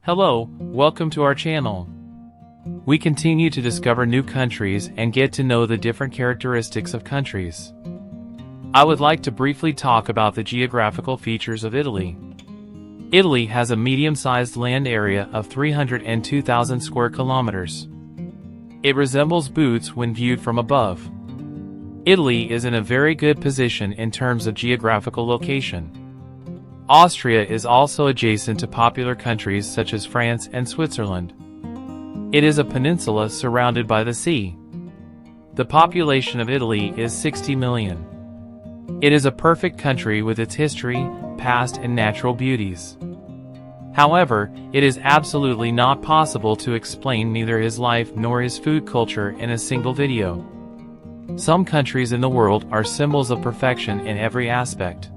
Hello, welcome to our channel. We continue to discover new countries and get to know the different characteristics of countries. I would like to briefly talk about the geographical features of Italy. Italy has a medium-sized land area of 302,000 square kilometers. It resembles Boots when viewed from above. Italy is in a very good position in terms of geographical location. Austria is also adjacent to popular countries such as France and Switzerland. It is a peninsula surrounded by the sea. The population of Italy is 60 million. It is a perfect country with its history, past and natural beauties. However, it is absolutely not possible to explain neither his life nor his food culture in a single video. Some countries in the world are symbols of perfection in every aspect.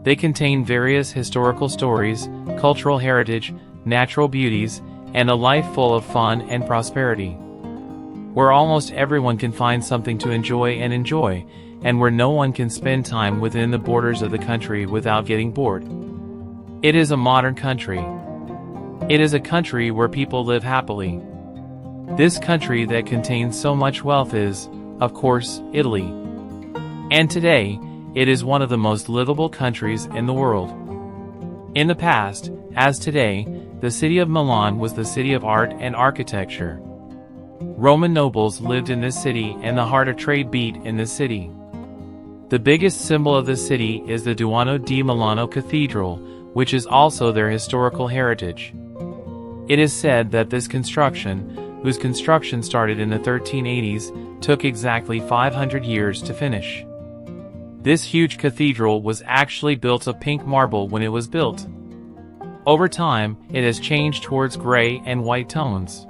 They contain various historical stories, cultural heritage, natural beauties, and a life full of fun and prosperity. Where almost everyone can find something to enjoy, and where no one can spend time within the borders of the country without getting bored. It is a modern country. It is a country where people live happily. This country that contains so much wealth is, of course, Italy. And today, it is one of the most livable countries in the world. In the past, as today, the city of Milan was the city of art and architecture. Roman nobles lived in this city and the heart of trade beat in this city. The biggest symbol of the city is the Duomo di Milano Cathedral, which is also their historical heritage. It is said that this construction, whose construction started in the 1380s, took exactly 500 years to finish. This huge cathedral was actually built of pink marble when it was built. Over time, it has changed towards gray and white tones.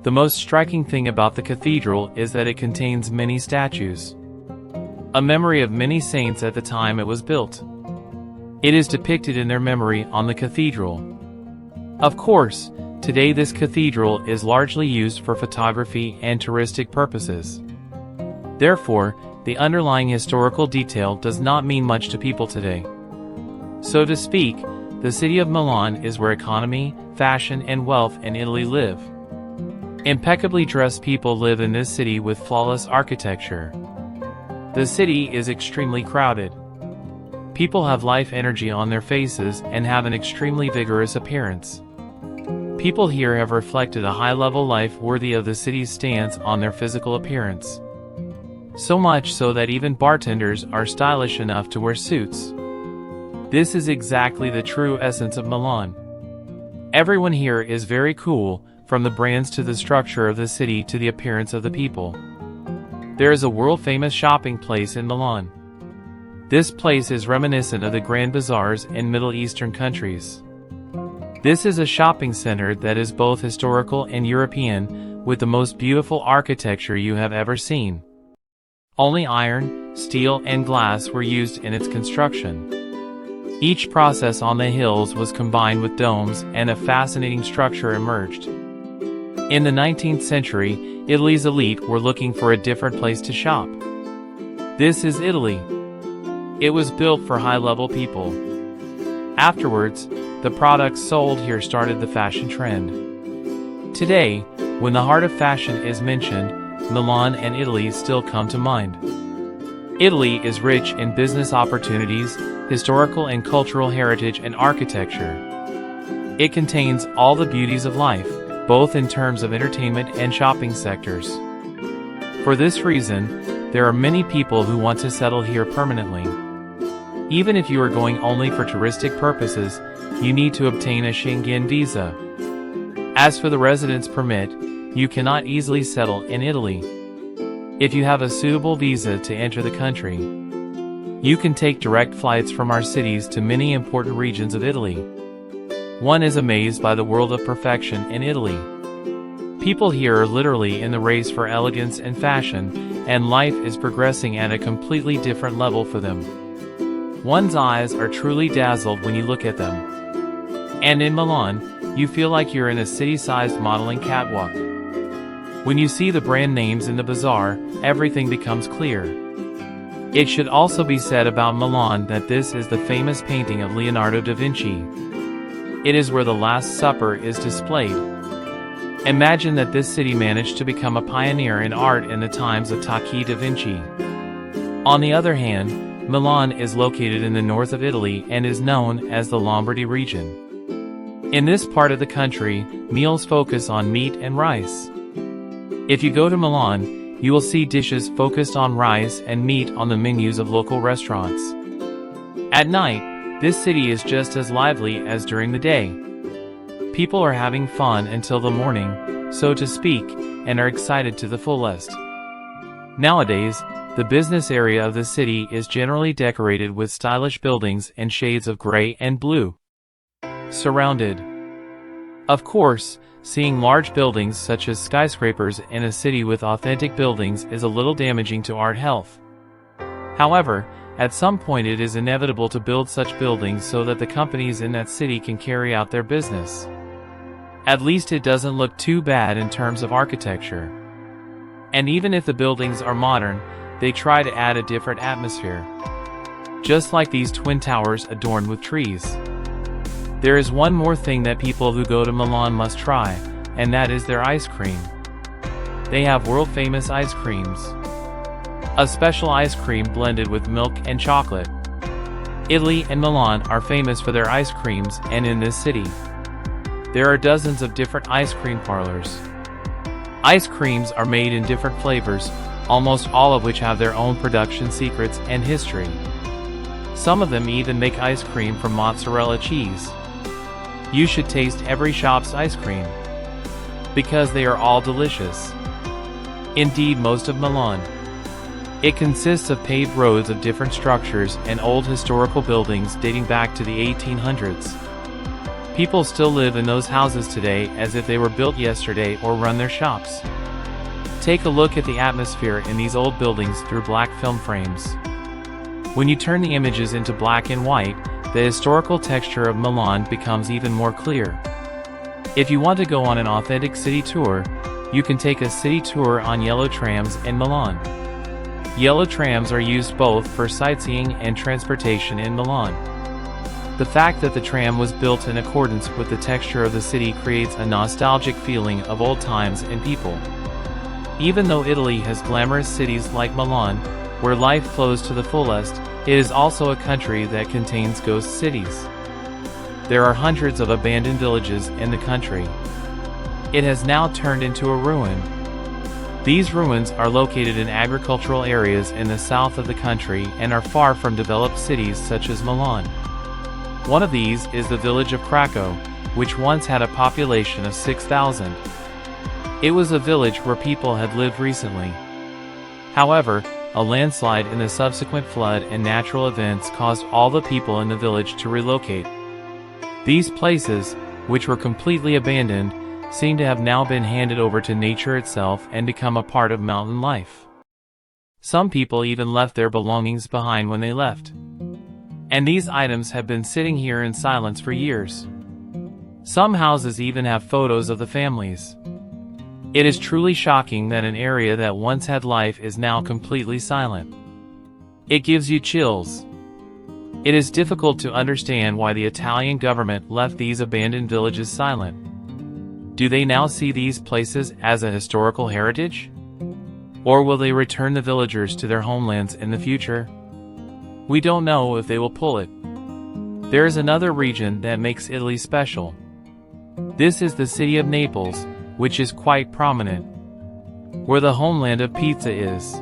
The most striking thing about the cathedral is that it contains many statues. A memory of many saints at the time it was built. It is depicted in their memory on the cathedral. Of course, today this cathedral is largely used for photography and touristic purposes. Therefore, the underlying historical detail does not mean much to people today. So to speak, the city of Milan is where economy, fashion, and wealth in Italy live. Impeccably dressed people live in this city with flawless architecture. The city is extremely crowded. People have life energy on their faces and have an extremely vigorous appearance. People here have reflected a high-level life worthy of the city's stance on their physical appearance. So much so that even bartenders are stylish enough to wear suits. This is exactly the true essence of Milan. Everyone here is very cool, from the brands to the structure of the city to the appearance of the people. There is a world-famous shopping place in Milan. This place is reminiscent of the Grand Bazaars in Middle Eastern countries. This is a shopping center that is both historical and European, with the most beautiful architecture you have ever seen. Only iron, steel, and glass were used in its construction. Each process on the hills was combined with domes, and a fascinating structure emerged. In the 19th century, Italy's elite were looking for a different place to shop. This is Italy. It was built for high-level people. Afterwards, the products sold here started the fashion trend. Today, when the heart of fashion is mentioned, Milan and Italy still come to mind. Italy is rich in business opportunities, historical and cultural heritage, and architecture. It contains all the beauties of life, both in terms of entertainment and shopping sectors. For this reason, there are many people who want to settle here permanently. Even if you are going only for touristic purposes, you need to obtain a Schengen visa. As for the residence permit, you cannot easily settle in Italy. If you have a suitable visa to enter the country, you can take direct flights from our cities to many important regions of Italy. One is amazed by the world of perfection in Italy. People here are literally in the race for elegance and fashion, and life is progressing at a completely different level for them. One's eyes are truly dazzled when you look at them. And in Milan, you feel like you're in a city-sized modeling catwalk. When you see the brand names in the bazaar, everything becomes clear. It should also be said about Milan that this is the famous painting of Leonardo da Vinci. It is where the Last Supper is displayed. Imagine that this city managed to become a pioneer in art in the times of Tachi da Vinci. On the other hand, Milan is located in the north of Italy and is known as the Lombardy region. In this part of the country, meals focus on meat and rice. If you go to Milan, you will see dishes focused on rice and meat on the menus of local restaurants. At night, this city is just as lively as during the day. People are having fun until the morning, so to speak, and are excited to the fullest. Nowadays, the business area of the city is generally decorated with stylish buildings in shades of gray and blue. Surrounded. Of course, seeing large buildings such as skyscrapers in a city with authentic buildings is a little damaging to art health. However, at some point it is inevitable to build such buildings so that the companies in that city can carry out their business. At least it doesn't look too bad in terms of architecture. And even if the buildings are modern, they try to add a different atmosphere. Just like these twin towers adorned with trees. There is one more thing that people who go to Milan must try, and that is their ice cream. They have world-famous ice creams. A special ice cream blended with milk and chocolate. Italy and Milan are famous for their ice creams, and in this city, there are dozens of different ice cream parlors. Ice creams are made in different flavors, almost all of which have their own production secrets and history. Some of them even make ice cream from mozzarella cheese. You should taste every shop's ice cream, because they are all delicious. Indeed, most of Milan. It consists of paved roads of different structures and old historical buildings dating back to the 1800s. People still live in those houses today as if they were built yesterday or run their shops. Take a look at the atmosphere in these old buildings through black film frames. When you turn the images into black and white, the historical texture of Milan becomes even more clear. If you want to go on an authentic city tour, you can take a city tour on yellow trams in Milan. Yellow trams are used both for sightseeing and transportation in Milan. The fact that the tram was built in accordance with the texture of the city creates a nostalgic feeling of old times in people. Even though Italy has glamorous cities like Milan, where life flows to the fullest, it is also a country that contains ghost cities. There are hundreds of abandoned villages in the country. It has now turned into a ruin. These ruins are located in agricultural areas in the south of the country and are far from developed cities such as Milan. One of these is the village of Krakow, which once had a population of 6,000. It was a village where people had lived recently. However, a landslide in the subsequent flood and natural events caused all the people in the village to relocate. These places, which were completely abandoned, seem to have now been handed over to nature itself and become a part of mountain life. Some people even left their belongings behind when they left. And these items have been sitting here in silence for years. Some houses even have photos of the families. It is truly shocking that an area that once had life is now completely silent. It gives you chills. It is difficult to understand why the Italian government left these abandoned villages silent. Do they now see these places as a historical heritage? Or will they return the villagers to their homelands in the future? We don't know if they will pull it. There is another region that makes Italy special. This is the city of Naples, which is quite prominent, where the homeland of pizza is.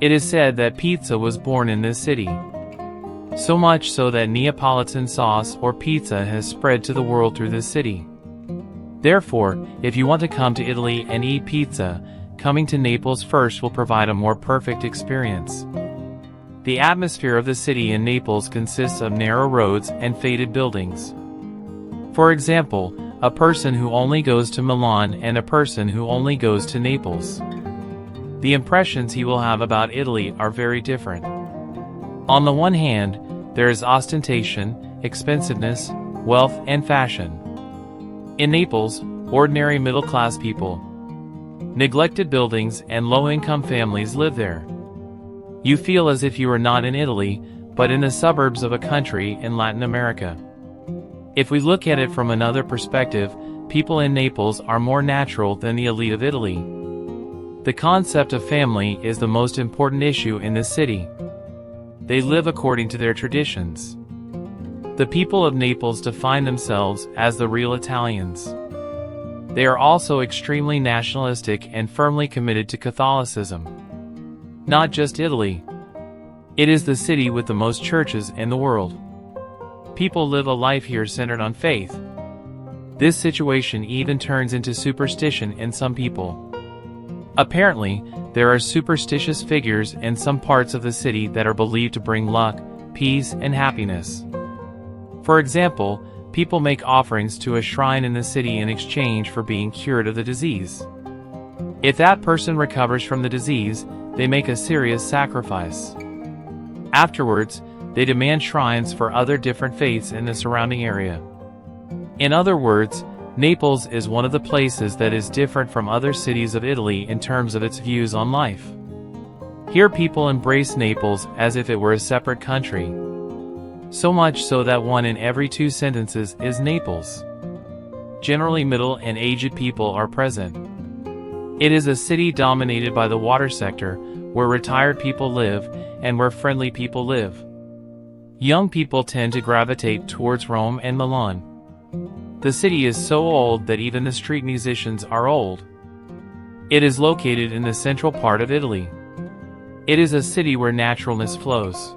It is said that pizza was born in this city. So much so that Neapolitan sauce or pizza has spread to the world through this city. Therefore, if you want to come to Italy and eat pizza, coming to Naples first will provide a more perfect experience. The atmosphere of the city in Naples consists of narrow roads and faded buildings. For example, a person who only goes to Milan and a person who only goes to Naples. The impressions he will have about Italy are very different. On the one hand, there is ostentation, expensiveness, wealth, and fashion. In Naples, ordinary middle-class people, neglected buildings, and low-income families live there. You feel as if you are not in Italy, but in the suburbs of a country in Latin America. If we look at it from another perspective, people in Naples are more natural than the elite of Italy. The concept of family is the most important issue in this city. They live according to their traditions. The people of Naples define themselves as the real Italians. They are also extremely nationalistic and firmly committed to Catholicism. Not just Italy. It is the city with the most churches in the world. People live a life here centered on faith. This situation even turns into superstition in some people. Apparently, there are superstitious figures in some parts of the city that are believed to bring luck, peace, and happiness. For example, people make offerings to a shrine in the city in exchange for being cured of the disease. If that person recovers from the disease, they make a serious sacrifice. Afterwards, they demand shrines for other different faiths in the surrounding area. In other words, Naples is one of the places that is different from other cities of Italy in terms of its views on life. Here people embrace Naples as if it were a separate country. So much so that 1 in every 2 sentences is Naples. Generally middle and aged people are present. It is a city dominated by the water sector, where retired people live, and where friendly people live. Young people tend to gravitate towards Rome and Milan. The city is so old that even the street musicians are old. It is located in the central part of Italy. It is a city where naturalness flows.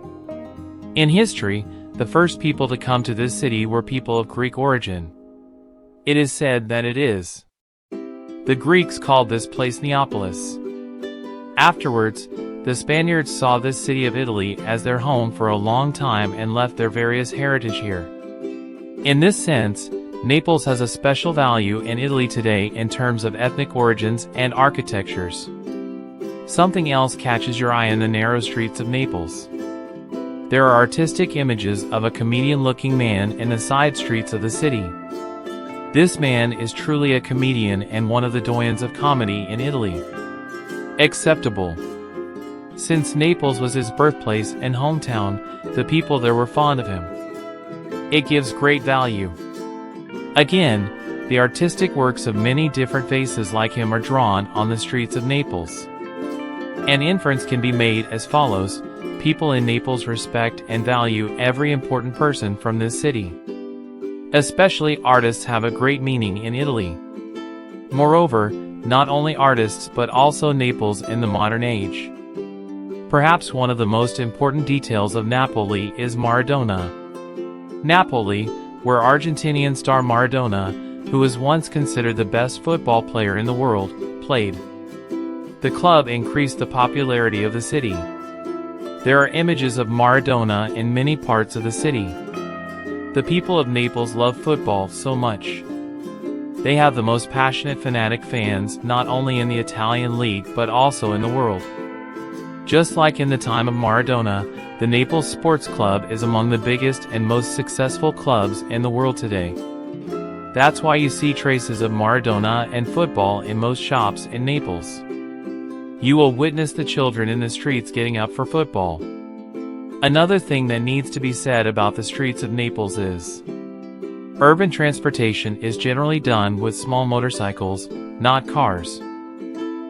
In history, the first people to come to this city were people of Greek origin. It is said that it is. The Greeks called this place Neapolis. Afterwards, the Spaniards saw this city of Italy as their home for a long time and left their various heritage here. In this sense, Naples has a special value in Italy today in terms of ethnic origins and architectures. Something else catches your eye in the narrow streets of Naples. There are artistic images of a comedian-looking man in the side streets of the city. This man is truly a comedian and one of the doyens of comedy in Italy. Acceptable. Since Naples was his birthplace and hometown, the people there were fond of him. It gives great value. Again, the artistic works of many different faces like him are drawn on the streets of Naples. An inference can be made as follows: people in Naples respect and value every important person from this city. Especially artists have a great meaning in Italy. Moreover, not only artists but also Naples in the modern age. Perhaps one of the most important details of Napoli is Maradona. Napoli, where Argentinian star Maradona, who was once considered the best football player in the world, played. The club increased the popularity of the city. There are images of Maradona in many parts of the city. The people of Naples love football so much. They have the most passionate fanatic fans not only in the Italian league but also in the world. Just like in the time of Maradona, the Naples Sports Club is among the biggest and most successful clubs in the world today. That's why you see traces of Maradona and football in most shops in Naples. You will witness the children in the streets getting up for football. Another thing that needs to be said about the streets of Naples is urban transportation is generally done with small motorcycles, not cars.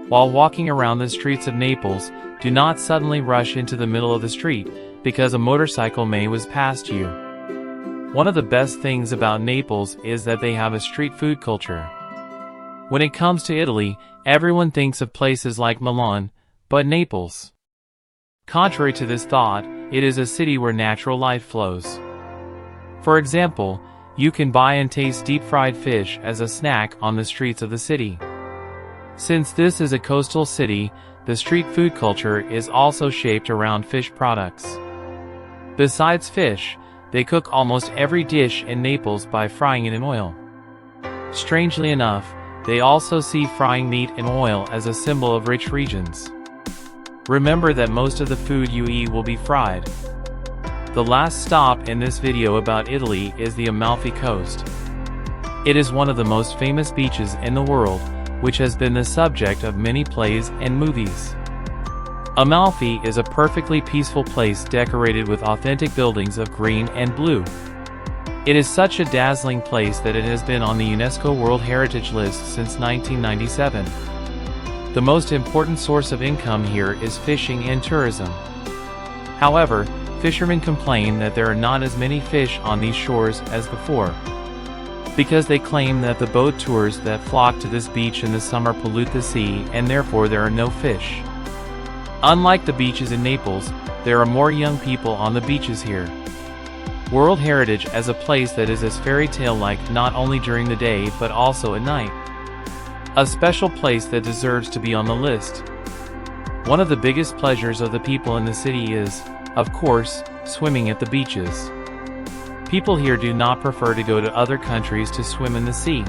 While walking around the streets of Naples, do not suddenly rush into the middle of the street, because a motorcycle may whiz past you. One of the best things about Naples is that they have a street food culture. When it comes to Italy, everyone thinks of places like Milan, but Naples. Contrary to this thought, it is a city where natural life flows. For example, you can buy and taste deep-fried fish as a snack on the streets of the city. Since this is a coastal city, the street food culture is also shaped around fish products. Besides fish, they cook almost every dish in Naples by frying it in oil. Strangely enough, they also see frying meat in oil as a symbol of rich regions. Remember that most of the food you eat will be fried. The last stop in this video about Italy is the Amalfi Coast. It is one of the most famous beaches in the world, which has been the subject of many plays and movies. Amalfi is a perfectly peaceful place decorated with authentic buildings of green and blue. It is such a dazzling place that it has been on the UNESCO World Heritage List since 1997. The most important source of income here is fishing and tourism. However, fishermen complain that there are not as many fish on these shores as before, because they claim that the boat tours that flock to this beach in the summer pollute the sea and therefore there are no fish. Unlike the beaches in Naples, there are more young people on the beaches here. World Heritage as a place that is as fairy tale-like not only during the day but also at night. A special place that deserves to be on the list. One of the biggest pleasures of the people in the city is, of course, swimming at the beaches. People here do not prefer to go to other countries to swim in the sea.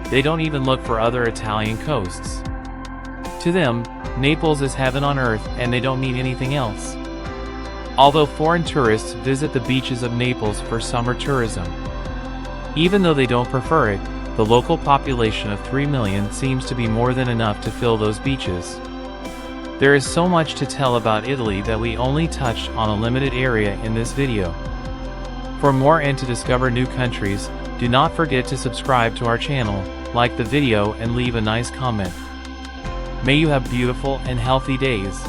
They don't even look for other Italian coasts. To them, Naples is heaven on earth and they don't need anything else. Although foreign tourists visit the beaches of Naples for summer tourism, even though they don't prefer it, the local population of 3 million seems to be more than enough to fill those beaches. There is so much to tell about Italy that we only touched on a limited area in this video. For more and to discover new countries, do not forget to subscribe to our channel, like the video and leave a nice comment. May you have beautiful and healthy days.